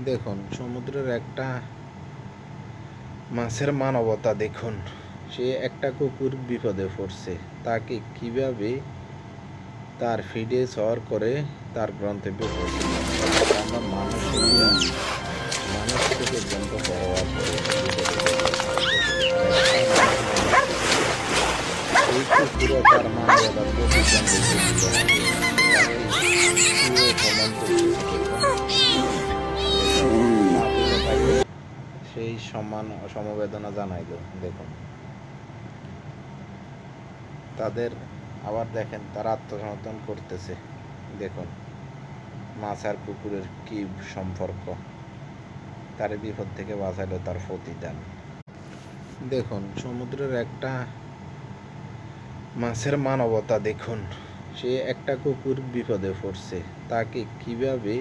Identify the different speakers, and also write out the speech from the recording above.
Speaker 1: দেখুন সমুদ্রের একটা মাছের মানবতা দেখুন। সে একটা কুকুর বিপদে পড়ছে, তাকে কিভাবে তার ফিডে সওয়ার করে তার গন্তব্যে পৌঁছে দিচ্ছে। আমরা মানুষ হইয়া মানুষ থেকে পর্যন্ত পরোয়া করে বিপদে পড়তে সাহায্য করি। আর একটা মানুষ এই কুকুরও তার মানবতার প্রতিদান দিতে জীবন দিয়ে তাকে কিভাবে প্রমাণ করতেছে দেখুন। সেই সম্মান সমবেদনা জানাইল। দেখুন তাদের আবার দেখেন তারা আত্মসমর্পণ করতেছে। দেখুন মাছ আর কুকুরের কি সম্পর্ক, তার বিপদ থেকে বাঁচাইলো তার প্রতিদান। দেখুন সমুদ্রের একটা মাছের মানবতা দেখুন। সে একটা কুকুর বিপদে পড়ছে, তাকে কিভাবে